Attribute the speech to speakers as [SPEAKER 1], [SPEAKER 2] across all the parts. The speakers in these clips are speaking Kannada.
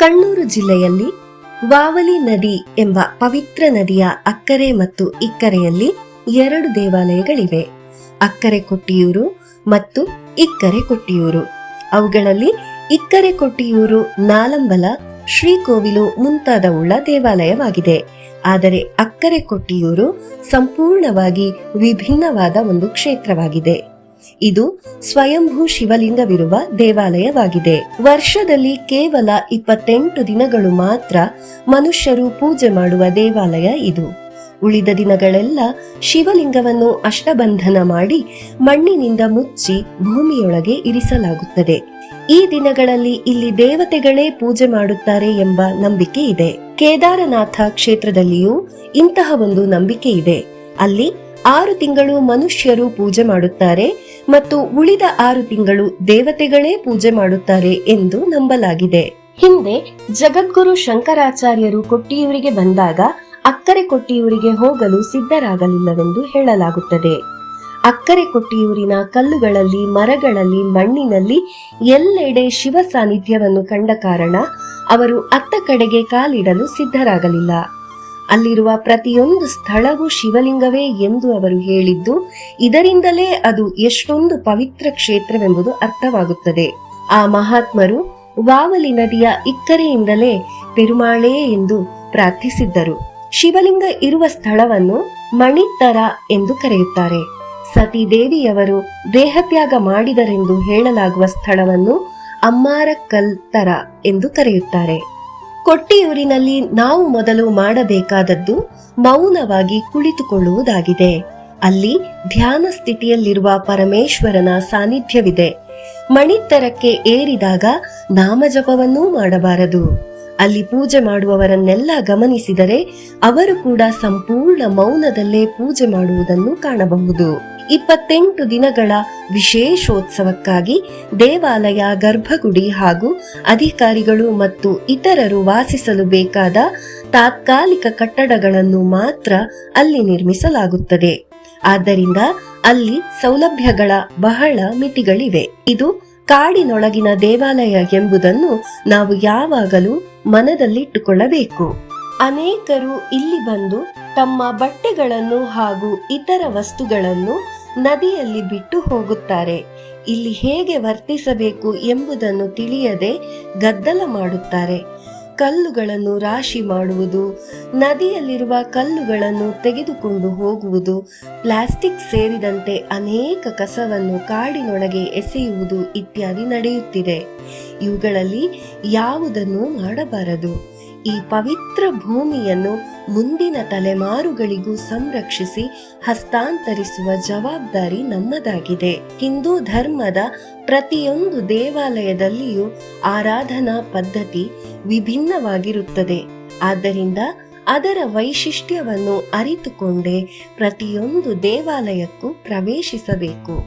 [SPEAKER 1] ಕಣ್ಣೂರು ಜಿಲ್ಲೆಯಲ್ಲಿ ವಾವಲಿ ನದಿ ಎಂಬ ಪವಿತ್ರ ನದಿಯ ಅಕ್ಕರೆ ಮತ್ತು ಇಕ್ಕರೆಯಲ್ಲಿ 2 ದೇವಾಲಯಗಳಿವೆ. ಅಕ್ಕರೆ ಕೊಟ್ಟಿಯೂರು ಮತ್ತು ಇಕ್ಕರೆ ಕೊಟ್ಟಿಯೂರು. ಅವುಗಳಲ್ಲಿ ಇಕ್ಕರೆ ಕೊಟ್ಟಿಯೂರು ನಾಲಂಬಲ, ಶ್ರೀಕೋವಿಲು ಮುಂತಾದವುಳ್ಳ ದೇವಾಲಯವಾಗಿದೆ. ಆದರೆ ಅಕ್ಕರೆ ಕೊಟ್ಟಿಯೂರು ಸಂಪೂರ್ಣವಾಗಿ ವಿಭಿನ್ನವಾದ ಒಂದು ಕ್ಷೇತ್ರವಾಗಿದೆ. ಇದು ಸ್ವಯಂಭೂ ಶಿವಲಿಂಗವಿರುವ ದೇವಾಲಯವಾಗಿದೆ. ವರ್ಷದಲ್ಲಿ ಕೇವಲ 28 ದಿನಗಳು ಮಾತ್ರ ಮನುಷ್ಯರು ಪೂಜೆ ಮಾಡುವ ದೇವಾಲಯ ಇದು. ಉಳಿದ ದಿನಗಳೆಲ್ಲ ಶಿವಲಿಂಗವನ್ನು ಅಷ್ಟಬಂಧನ ಮಾಡಿ ಮಣ್ಣಿನಿಂದ ಮುಚ್ಚಿ ಭೂಮಿಯೊಳಗೆ ಇರಿಸಲಾಗುತ್ತದೆ. ಈ ದಿನಗಳಲ್ಲಿ ಇಲ್ಲಿ ದೇವತೆಗಳೇ ಪೂಜೆ ಮಾಡುತ್ತಾರೆ ಎಂಬ ನಂಬಿಕೆ ಇದೆ. ಕೇದಾರನಾಥ ಕ್ಷೇತ್ರದಲ್ಲಿಯೂ ಇಂತಹ ಒಂದು ನಂಬಿಕೆ ಇದೆ. ಅಲ್ಲಿ 6 ತಿಂಗಳು ಮನುಷ್ಯರು ಪೂಜೆ ಮಾಡುತ್ತಾರೆ ಮತ್ತು ಉಳಿದ 6 ತಿಂಗಳು ದೇವತೆಗಳೇ ಪೂಜೆ ಮಾಡುತ್ತಾರೆ ಎಂದು ನಂಬಲಾಗಿದೆ. ಹಿಂದೆ ಜಗದ್ಗುರು ಶಂಕರಾಚಾರ್ಯರು ಕೊಟ್ಟಿಯೂರಿಗೆ ಬಂದಾಗ ಅಕ್ಕರೆ ಕೊಟ್ಟಿಯೂರಿಗೆ ಹೋಗಲು ಸಿದ್ಧರಾಗಲಿಲ್ಲವೆಂದು ಹೇಳಲಾಗುತ್ತದೆ. ಅಕ್ಕರೆ ಕೊಟ್ಟಿಯೂರಿನ ಕಲ್ಲುಗಳಲ್ಲಿ, ಮರಗಳಲ್ಲಿ, ಮಣ್ಣಿನಲ್ಲಿ ಎಲ್ಲೆಡೆ ಶಿವ ಸಾನ್ನಿಧ್ಯವನ್ನು ಕಂಡ ಕಾರಣ ಅವರು ಅತ್ತ ಕಡೆಗೆ ಕಾಲಿಡಲು ಸಿದ್ಧರಾಗಲಿಲ್ಲ. ಅಲ್ಲಿರುವ ಪ್ರತಿಯೊಂದು ಸ್ಥಳವೂ ಶಿವಲಿಂಗವೇ ಎಂದು ಅವರು ಹೇಳಿದ್ದು ಇದರಿಂದಲೇ ಅದು ಎಷ್ಟೊಂದು ಪವಿತ್ರ ಕ್ಷೇತ್ರವೆಂಬುದು ಅರ್ಥವಾಗುತ್ತದೆ. ಆ ಮಹಾತ್ಮರು ವಾವಲಿ ನದಿಯ ಇಕ್ಕರೆಯಿಂದಲೇ ಪೆರುಮಾಳೇ ಎಂದು ಪ್ರಾರ್ಥಿಸಿದ್ದರು. ಶಿವಲಿಂಗ ಇರುವ ಸ್ಥಳವನ್ನು ಮಣಿತ್ತರ ಎಂದು ಕರೆಯುತ್ತಾರೆ. ಸತೀದೇವಿಯವರು ದೇಹತ್ಯಾಗ ಮಾಡಿದರೆಂದು ಹೇಳಲಾಗುವ ಸ್ಥಳವನ್ನು ಅಮ್ಮಾರಕಲ್ ತರ ಎಂದು ಕರೆಯುತ್ತಾರೆ. ಕೊಟ್ಟಿಯೂರಿನಲ್ಲಿ ನಾವು ಮೊದಲು ಮಾಡಬೇಕಾದದ್ದು ಮೌನವಾಗಿ ಕುಳಿತುಕೊಳ್ಳುವುದಾಗಿದೆ. ಅಲ್ಲಿ ಧ್ಯಾನ ಸ್ಥಿತಿಯಲ್ಲಿರುವ ಪರಮೇಶ್ವರನ ಸಾನ್ನಿಧ್ಯವಿದೆ. ಮಣಿತ್ತರಕ್ಕೆ ಏರಿದಾಗ ನಾಮಜಪವನ್ನೂ ಮಾಡಬಾರದು. ಅಲ್ಲಿ ಪೂಜೆ ಮಾಡುವವರನ್ನೆಲ್ಲ ಗಮನಿಸಿದರೆ ಅವರು ಕೂಡ ಸಂಪೂರ್ಣ ಮೌನದಲ್ಲೇ ಪೂಜೆ ಮಾಡುವುದನ್ನು ಕಾಣಬಹುದು. 28 ದಿನಗಳ ವಿಶೇಷೋತ್ಸವಕ್ಕಾಗಿ ದೇವಾಲಯ, ಗರ್ಭಗುಡಿ ಹಾಗೂ ಅಧಿಕಾರಿಗಳು ಮತ್ತು ಇತರರು ವಾಸಿಸಲು ಬೇಕಾದ ತಾತ್ಕಾಲಿಕ ಕಟ್ಟಡಗಳನ್ನು ಮಾತ್ರ ಅಲ್ಲಿ ನಿರ್ಮಿಸಲಾಗುತ್ತದೆ. ಆದ್ದರಿಂದ ಅಲ್ಲಿ ಸೌಲಭ್ಯಗಳ ಬಹಳ ಮಿತಿಗಳಿವೆ. ಇದು ಕಾಡಿನೊಳಗಿನ ದೇವಾಲಯ ಎಂಬುದನ್ನು ನಾವು ಯಾವಾಗಲೂ ಮನದಲ್ಲಿಟ್ಟುಕೊಳ್ಳಬೇಕು. ಅನೇಕರು ಇಲ್ಲಿ ಬಂದು ತಮ್ಮ ಬಟ್ಟೆಗಳನ್ನು ಹಾಗೂ ಇತರ ವಸ್ತುಗಳನ್ನು ನದಿಯಲ್ಲಿ ಬಿಟ್ಟು ಹೋಗುತ್ತಾರೆ. ಇಲ್ಲಿ ಹೇಗೆ ವರ್ತಿಸಬೇಕು ಎಂಬುದನ್ನು ತಿಳಿಯದೆ ಗದ್ದಲ ಮಾಡುತ್ತಾರೆ. ಕಲ್ಲುಗಳನ್ನು ರಾಶಿ ಮಾಡುವುದು, ನದಿಯಲ್ಲಿರುವ ಕಲ್ಲುಗಳನ್ನು ತೆಗೆದುಕೊಂಡು ಹೋಗುವುದು, ಪ್ಲಾಸ್ಟಿಕ್ ಸೇರಿದಂತೆ ಅನೇಕ ಕಸವನ್ನು ಕಾಡಿನೊಳಗೆ ಎಸೆಯುವುದು ಇತ್ಯಾದಿ ನಡೆಯುತ್ತಿದೆ. ಇವುಗಳಲ್ಲಿ ಯಾವುದನ್ನು ಮಾಡಬಾರದು. ಈ ಪವಿತ್ರ ಭೂಮಿಯನ್ನು ಮುಂದಿನ ತಲೆಮಾರುಗಳಿಗೂ ಸಂರಕ್ಷಿಸಿ ಹಸ್ತಾಂತರಿಸುವ ಜವಾಬ್ದಾರಿ ನಮ್ಮದಾಗಿದೆ. ಹಿಂದೂ ಧರ್ಮದ ಪ್ರತಿಯೊಂದು ದೇವಾಲಯದಲ್ಲಿಯೂ ಆರಾಧನಾ ಪದ್ಧತಿ ವಿಭಿನ್ನವಾಗಿರುತ್ತದೆ. ಆದ್ದರಿಂದ ಅದರ ವೈಶಿಷ್ಟ್ಯವನ್ನು ಅರಿತುಕೊಂಡೇ ಪ್ರತಿಯೊಂದು ದೇವಾಲಯಕ್ಕೂ ಪ್ರವೇಶಿಸಬೇಕು.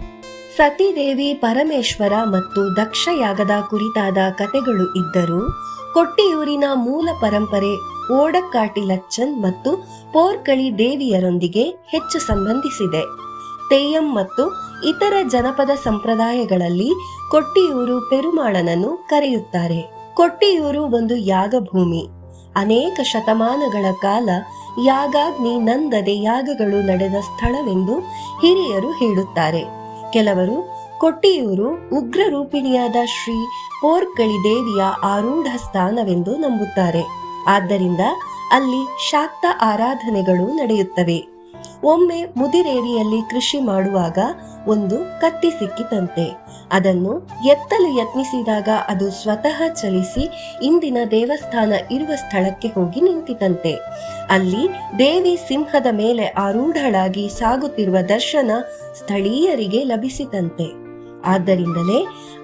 [SPEAKER 1] ಸತೀದೇವಿ, ಪರಮೇಶ್ವರ ಮತ್ತು ದಕ್ಷಯಾಗದ ಕುರಿತಾದ ಕಥೆಗಳು ಇದ್ದರೂ ಕೊಟ್ಟಿಯೂರಿನ ಮೂಲ ಪರಂಪರೆ ಓಡಕ್ಕಾಟಿ ಲಚ್ಚನ್ ಮತ್ತು ಪೋರ್ಕಳಿ ದೇವಿಯರೊಂದಿಗೆ ಹೆಚ್ಚು ಸಂಬಂಧಿಸಿದೆ. ತೆಯ್ಯಂ ಮತ್ತು ಇತರ ಜನಪದ ಸಂಪ್ರದಾಯಗಳಲ್ಲಿ ಕೊಟ್ಟಿಯೂರು ಪೆರುಮಾಳನನ್ನು ಕರೆಯುತ್ತಾರೆ. ಕೊಟ್ಟಿಯೂರು ಒಂದು ಯಾಗಭೂಮಿ. ಅನೇಕ ಶತಮಾನಗಳ ಕಾಲ ಯಾಗಾಗ್ನಿ ನಂದದೆ ಯಾಗಗಳು ನಡೆದ ಸ್ಥಳವೆಂದು ಹಿರಿಯರು ಹೇಳುತ್ತಾರೆ. ಕೆಲವರು ಕೊಟ್ಟಿಯೂರು ಉಗ್ರ ರೂಪಿಣಿಯಾದ ಶ್ರೀ ಪೋರ್ಕಳಿ ದೇವಿಯ ಆರೂಢ ಸ್ಥಾನವೆಂದು ನಂಬುತ್ತಾರೆ. ಆದ್ದರಿಂದ ಅಲ್ಲಿ ಶಾಕ್ತ ಆರಾಧನೆಗಳು ನಡೆಯುತ್ತವೆ. ಒಮ್ಮೆ ಮುದಿರೇರಿಯಲ್ಲಿ ಕೃಷಿ ಮಾಡುವಾಗ ಒಂದು ಕತ್ತಿ ಸಿಕ್ಕಿತಂತೆ. ಅದನ್ನು ಎತ್ತಲು ಯತ್ನಿಸಿದಾಗ ಅದು ಸ್ವತಃ ಚಲಿಸಿ ಇಂದಿನ ದೇವಸ್ಥಾನ ಇರುವ ಸ್ಥಳಕ್ಕೆ ಹೋಗಿ ನಿಂತಿತಂತೆ. ಅಲ್ಲಿ ದೇವಿ ಸಿಂಹದ ಮೇಲೆ ಆರೂಢಳಾಗಿ ಸಾಗುತ್ತಿರುವ ದರ್ಶನ ಸ್ಥಳೀಯರಿಗೆ ಲಭಿಸಿತಂತೆ. ಆದ್ದರಿಂದಲೇ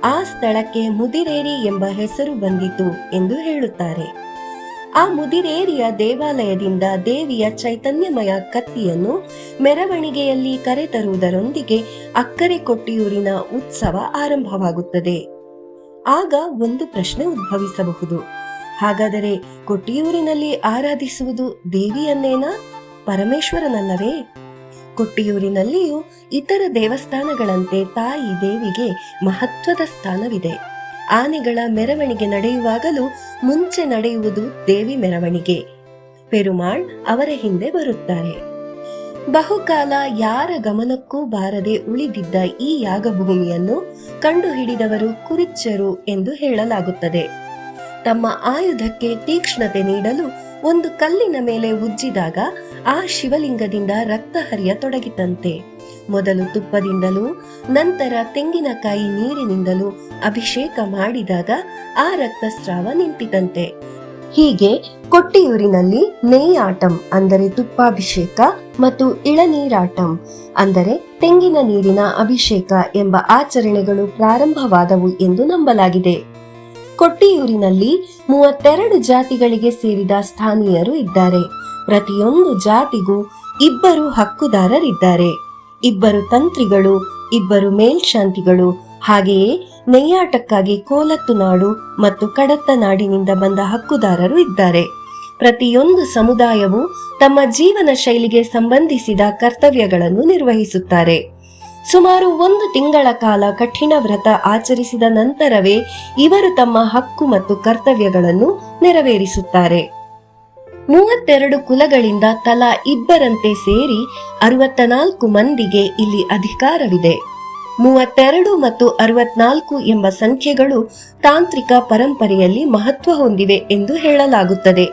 [SPEAKER 1] ಆ ಸ್ಥಳಕ್ಕೆ ಮುದಿರೇರಿ ಎಂಬ ಹೆಸರು ಬಂದಿತು ಎಂದು ಹೇಳುತ್ತಾರೆ. ಆ ಮುದಿರೇರಿಯ ದೇವಾಲಯದಿಂದ ದೇವಿಯ ಚೈತನ್ಯಮಯ ಕತ್ತಿಯನ್ನು ಮೆರವಣಿಗೆಯಲ್ಲಿ ಕರೆತರುವುದರೊಂದಿಗೆ ಅಕ್ಕರೆ ಕೊಟ್ಟಿಯೂರಿನ ಉತ್ಸವ ಆರಂಭವಾಗುತ್ತದೆ. ಆಗ ಒಂದು ಪ್ರಶ್ನೆ ಉದ್ಭವಿಸಬಹುದು. ಹಾಗಾದರೆ ಕೊಟ್ಟಿಯೂರಿನಲ್ಲಿ ಆರಾಧಿಸುವುದು ದೇವಿಯನ್ನೇನಾ, ಪರಮೇಶ್ವರನಲ್ಲವೇ? ಕೊಟ್ಟಿಯೂರಿನಲ್ಲಿಯೂ ಇತರ ದೇವಸ್ಥಾನಗಳಂತೆ ತಾಯಿ ದೇವಿಗೆ ಮಹತ್ವದ ಸ್ಥಾನವಿದೆ. ಆನೆಗಳ ಮೆರವಣಿಗೆ ನಡೆಯುವಾಗಲೂ ಮುಂಚೆ ನಡೆಯುವುದು ದೇವಿ ಮೆರವಣಿಗೆ. ಪೆರುಮಾಳ್ ಅವರ ಹಿಂದೆ ಬರುತ್ತಾರೆ. ಬಹುಕಾಲ ಯಾರ ಗಮನಕ್ಕೂ ಬಾರದೆ ಉಳಿದಿದ್ದ ಈ ಯಾಗಭೂಮಿಯನ್ನು ಕಂಡುಹಿಡಿದವರು ಕುರಿಚ್ಚರು ಎಂದು ಹೇಳಲಾಗುತ್ತದೆ. ತಮ್ಮ ಆಯುಧಕ್ಕೆ ತೀಕ್ಷ್ಣತೆ ನೀಡಲು ಒಂದು ಕಲ್ಲಿನ ಮೇಲೆ ಉಜ್ಜಿದಾಗ ಆ ಶಿವಲಿಂಗದಿಂದ ರಕ್ತ ಹರಿಯತೊಡಗಿತಂತೆ. ಮೊದಲು ತುಪ್ಪದಿಂದಲೂ ನಂತರ ತೆಂಗಿನಕಾಯಿ ನೀರಿನಿಂದಲೂ ಅಭಿಷೇಕ ಮಾಡಿದಾಗ ಆ ರಕ್ತಸ್ರಾವ ನಿಂತಿತಂತೆ. ಹೀಗೆ ಕೊಟ್ಟಿಯೂರಿನಲ್ಲಿ ನೇಯಾಟಂ ಅಂದರೆ ತುಪ್ಪಾಭಿಷೇಕ ಮತ್ತು ಇಳನೀರಾಟಂ ಅಂದರೆ ತೆಂಗಿನ ನೀರಿನ ಅಭಿಷೇಕ ಎಂಬ ಆಚರಣೆಗಳು ಪ್ರಾರಂಭವಾದವು ಎಂದು ನಂಬಲಾಗಿದೆ. ಕೊಟ್ಟಿಯೂರಿನಲ್ಲಿ 32 ಜಾತಿಗಳಿಗೆ ಸೇರಿದ ಸ್ಥಾನೀಯರು ಇದ್ದಾರೆ. ಪ್ರತಿಯೊಂದು ಜಾತಿಗೂ 2 ಹಕ್ಕುದಾರರಿದ್ದಾರೆ. 2 ತಂತ್ರಿಗಳು, 2 ಮೇಲ್ಶಾಂತಿಗಳು, ಹಾಗೆಯೇ ನೇಯಾಟಕ್ಕಾಗಿ ಕೋಲತ್ತು ನಾಡು ಮತ್ತು ಕಡತ್ತ ನಾಡಿನಿಂದ ಬಂದ ಹಕ್ಕುದಾರರು ಇದ್ದಾರೆ. ಪ್ರತಿಯೊಂದು ಸಮುದಾಯವು ತಮ್ಮ ಜೀವನ ಶೈಲಿಗೆ ಸಂಬಂಧಿಸಿದ ಕರ್ತವ್ಯಗಳನ್ನು ನಿರ್ವಹಿಸುತ್ತಾರೆ. ಸುಮಾರು 1 ತಿಂಗಳ ಕಾಲ ಕಠಿಣ ವ್ರತ ಆಚರಿಸಿದ ನಂತರವೇ ಇವರು ತಮ್ಮ ಹಕ್ಕು ಮತ್ತು ಕರ್ತವ್ಯಗಳನ್ನು ನೆರವೇರಿಸುತ್ತಾರೆ. 32 ಕುಲಗಳಿಂದ ತಲಾ 2 ಸೇರಿ 64 ಮಂದಿಗೆ ಇಲ್ಲಿ ಅಧಿಕಾರವಿದೆ. 32 ಮತ್ತು 64 ಎಂಬ ಸಂಖ್ಯೆಗಳು ತಾಂತ್ರಿಕ ಪರಂಪರೆಯಲ್ಲಿ ಮಹತ್ವ ಹೊಂದಿವೆ ಎಂದು ಹೇಳಲಾಗುತ್ತದೆ.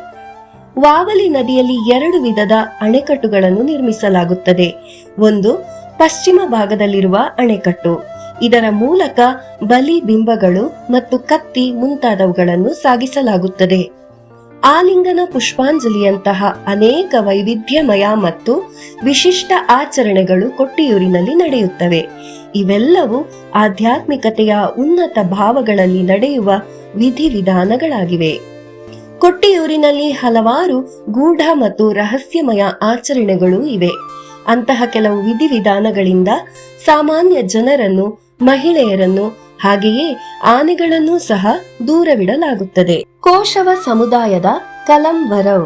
[SPEAKER 1] ವಾವಲಿ ನದಿಯಲ್ಲಿ 2 ವಿಧದ ಅಣೆಕಟ್ಟುಗಳನ್ನು ನಿರ್ಮಿಸಲಾಗುತ್ತದೆ. ಒಂದು ಪಶ್ಚಿಮ ಭಾಗದಲ್ಲಿರುವ ಅಣೆಕಟ್ಟು. ಇದರ ಮೂಲಕ ಬಲಿ ಬಿಂಬಗಳು ಮತ್ತು ಕತ್ತಿ ಮುಂತಾದವುಗಳನ್ನು ಸಾಗಿಸಲಾಗುತ್ತದೆ. ಆಲಿಂಗನ ಪುಷ್ಪಾಂಜಲಿಯಂತಹ ಅನೇಕ ವೈವಿಧ್ಯಮಯ ಮತ್ತು ವಿಶಿಷ್ಟ ಆಚರಣೆಗಳು ಕೊಟ್ಟಿಯೂರಿನಲ್ಲಿ ನಡೆಯುತ್ತವೆ. ಇವೆಲ್ಲವೂ ಆಧ್ಯಾತ್ಮಿಕತೆಯ ಉನ್ನತ ಭಾವಗಳಲ್ಲಿ ನಡೆಯುವ ವಿಧಿವಿಧಾನಗಳಾಗಿವೆ. ಕೊಟ್ಟಿಯೂರಿನಲ್ಲಿ ಹಲವಾರು ಗೂಢ ಮತ್ತು ರಹಸ್ಯಮಯ ಆಚರಣೆಗಳು ಇವೆ. ಅಂತಹ ಕೆಲವು ವಿಧಿವಿಧಾನಗಳಿಂದ ಸಾಮಾನ್ಯ ಜನರನ್ನು, ಮಹಿಳೆಯರನ್ನು ಹಾಗೆಯೇ ಆನೆಗಳನ್ನು ಸಹ ದೂರವಿಡಲಾಗುತ್ತದೆ. ಕೋಶವ ಸಮುದಾಯದ ಕಲಂವರವ್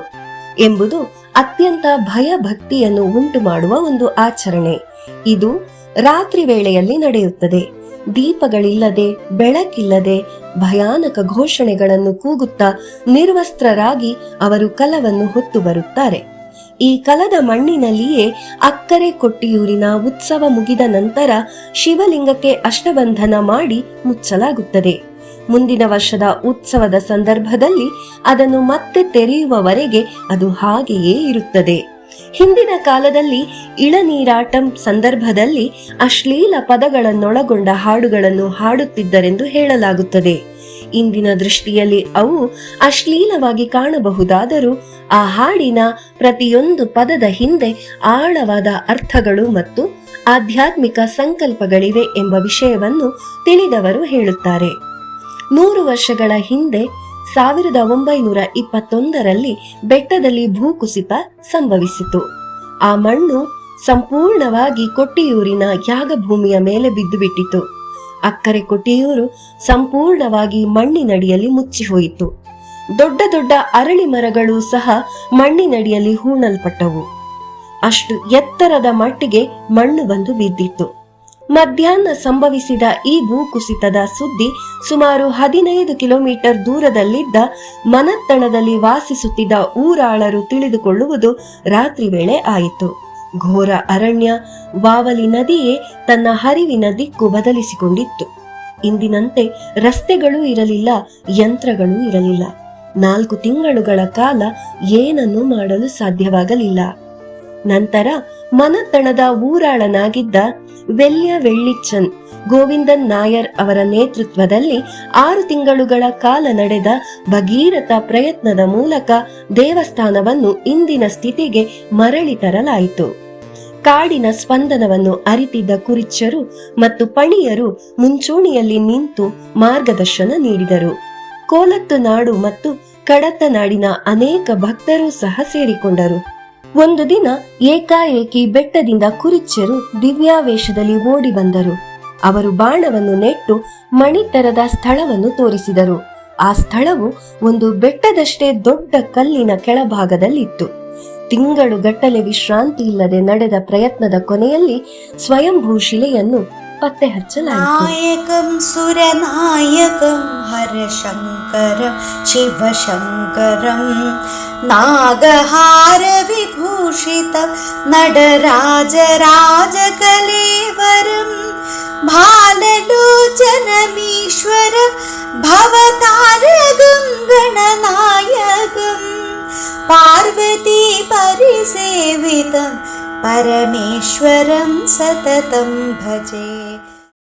[SPEAKER 1] ಎಂಬುದು ಅತ್ಯಂತ ಭಯಭಕ್ತಿಯನ್ನು ಉಂಟು ಮಾಡುವ ಒಂದು ಆಚರಣೆ. ಇದು ರಾತ್ರಿ ವೇಳೆಯಲ್ಲಿ ನಡೆಯುತ್ತದೆ. ದೀಪಗಳಿಲ್ಲದೆ, ಬೆಳಕಿಲ್ಲದೆ ಭಯಾನಕ ಘೋಷಣೆಗಳನ್ನು ಕೂಗುತ್ತಾ ನಿರ್ವಸ್ತ್ರರಾಗಿ ಅವರು ಕಲವನ್ನು ಹೊತ್ತು ಬರುತ್ತಾರೆ. ಈ ಕಲದ ಮಣ್ಣಿನಲ್ಲಿಯೇ ಅಕ್ಕರೆ ಕೊಟ್ಟಿಯೂರಿನ ಉತ್ಸವ ಮುಗಿದ ನಂತರ ಶಿವಲಿಂಗಕ್ಕೆ ಅಷ್ಟಬಂಧನ ಮಾಡಿ ಮುಚ್ಚಲಾಗುತ್ತದೆ. ಮುಂದಿನ ವರ್ಷದ ಉತ್ಸವದ ಸಂದರ್ಭದಲ್ಲಿ ಅದನ್ನು ಮತ್ತೆ ತೆರೆಯುವವರೆಗೆ ಅದು ಹಾಗೆಯೇ ಇರುತ್ತದೆ. ಹಿಂದಿನ ಕಾಲದಲ್ಲಿ ಇಳನೀರಾಟಂ ಸಂದರ್ಭದಲ್ಲಿ ಅಶ್ಲೀಲ ಪದಗಳನ್ನೊಳಗೊಂಡ ಹಾಡುಗಳನ್ನು ಹಾಡುತ್ತಿದ್ದರೆಂದು ಹೇಳಲಾಗುತ್ತದೆ. ಇಂದಿನ ದೃಷ್ಟಿಯಲ್ಲಿ ಅವು ಅಶ್ಲೀಲವಾಗಿ ಕಾಣಬಹುದಾದರೂ ಆ ಹಾಡಿನ ಪ್ರತಿಯೊಂದು ಪದದ ಹಿಂದೆ ಆಳವಾದ ಅರ್ಥಗಳು ಮತ್ತು ಆಧ್ಯಾತ್ಮಿಕ ಸಂಕಲ್ಪಗಳಿವೆ ಎಂಬ ವಿಷಯವನ್ನು ತಿಳಿದವರು ಹೇಳುತ್ತಾರೆ. 100 ವರ್ಷಗಳ ಹಿಂದೆ 1921ರಲ್ಲಿ ಬೆಟ್ಟದಲ್ಲಿ ಭೂಕುಸಿತ ಸಂಭವಿಸಿತು. ಆ ಮಣ್ಣು ಸಂಪೂರ್ಣವಾಗಿ ಕೊಟ್ಟಿಯೂರಿನ ಯಾಗಭೂಮಿಯ ಮೇಲೆ ಬಿದ್ದುಬಿಟ್ಟಿತು. ಅಕ್ಕರೆ ಕೊಟ್ಟಿಯೂರು ಸಂಪೂರ್ಣವಾಗಿ ಮಣ್ಣಿನಡಿಯಲ್ಲಿ ಮುಚ್ಚಿಹೋಯಿತು. ದೊಡ್ಡ ದೊಡ್ಡ ಅರಳಿ ಮರಗಳು ಸಹ ಮಣ್ಣಿನಡಿಯಲ್ಲಿ ಹೂಣಲ್ಪಟ್ಟವು. ಅಷ್ಟು ಎತ್ತರದ ಮಟ್ಟಿಗೆ ಮಣ್ಣು ಬಂದು ಬಿದ್ದಿತ್ತು. ಮಧ್ಯಾಹ್ನ ಸಂಭವಿಸಿದ ಈ ಭೂಕುಸಿತದ ಸುದ್ದಿ ಸುಮಾರು 15 ಕಿಲೋಮೀಟರ್ ದೂರದಲ್ಲಿದ್ದ ಮನತ್ತಣದಲ್ಲಿ ವಾಸಿಸುತ್ತಿದ್ದ ಊರಾಳರು ತಿಳಿದುಕೊಳ್ಳುವುದು ರಾತ್ರಿ ವೇಳೆ ಆಯಿತು. ಘೋರ ಅರಣ್ಯ, ವಾವಲಿ ನದಿಯೇ ತನ್ನ ಹರಿವಿನ ದಿಕ್ಕು ಬದಲಿಸಿಕೊಂಡಿತ್ತು. ಇಂದಿನಂತೆ ರಸ್ತೆಗಳೂ ಇರಲಿಲ್ಲ, ಯಂತ್ರಗಳೂ ಇರಲಿಲ್ಲ. 4 ತಿಂಗಳುಗಳ ಕಾಲ ಏನನ್ನೂ ಮಾಡಲು ಸಾಧ್ಯವಾಗಲಿಲ್ಲ. ನಂತರ ಮನತ್ತಣದ ಊರಾಳನಾಗಿದ್ದ ವೆಲ್ಯ ವೆಳ್ಳಿಚ್ಚನ್ ಗೋವಿಂದನ್ ನಾಯರ್ ಅವರ ನೇತೃತ್ವದಲ್ಲಿ 6 ತಿಂಗಳುಗಳ ಕಾಲ ನಡೆದ ಭಗೀರಥ ಪ್ರಯತ್ನದ ಮೂಲಕ ದೇವಸ್ಥಾನವನ್ನು ಇಂದಿನ ಸ್ಥಿತಿಗೆ ಮರಳಿ ತರಲಾಯಿತು. ಕಾಡಿನ ಸ್ಪಂದನವನ್ನು ಅರಿತಿದ್ದ ಕುರಿಚ್ಚರು ಮತ್ತು ಪಣಿಯರು ಮುಂಚೂಣಿಯಲ್ಲಿ ನಿಂತು ಮಾರ್ಗದರ್ಶನ ನೀಡಿದರು. ಕೋಲತ್ತು ನಾಡು ಮತ್ತು ಕಡತ್ತ ನಾಡಿನ ಅನೇಕ ಭಕ್ತರು ಸಹ ಸೇರಿಕೊಂಡರು. ಒಂದು ದಿನ ಏಕಾಏಕಿ ಬೆಟ್ಟದಿಂದ ಕುರಿಚ್ಚರು ದಿವ್ಯಾವೇಶದಲ್ಲಿ ಓಡಿ ಬಂದರು. ಅವರು ಬಾಣವನ್ನು ನೆಟ್ಟು ಮಣಿತರದ ಸ್ಥಳವನ್ನು ತೋರಿಸಿದರು. ಆ ಸ್ಥಳವು ಒಂದು ಬೆಟ್ಟದಷ್ಟೇ ದೊಡ್ಡ ಕಲ್ಲಿನ ಕೆಳಭಾಗದಲ್ಲಿತ್ತು. ತಿಂಗಳುಗಟ್ಟಲೆ ವಿಶ್ರಾಂತಿ ಇಲ್ಲದೆ ನಡೆದ ಪ್ರಯತ್ನದ ಕೊನೆಯಲ್ಲಿ ಸ್ವಯಂಭೂ ಶಿಲೆಯನ್ನು ಪತ್ತೆ ಹಚ್ಚಲಾಯಿತು.
[SPEAKER 2] ನಾಯಕಂ ಸುರನಾಯಕಂ ಹರಶಂಕರಂ ಶಿವಶಂಕರಂ ನಾಗಹಾರ ವಿಭೂಷಿತಂ ನಟರಾಜರಾಜಕಲೇವರಂ ಭಾಲಲೋಚನಮೀಶ್ವರ ಭವತಾರಕಂ ಗಣನಾಯಕಂ ಪಾರ್ವತಿ ಪರಿಸೇವಿತಂ ಪರಮೇಶ್ವರಂ ಸತತಂ ಭಜೆ.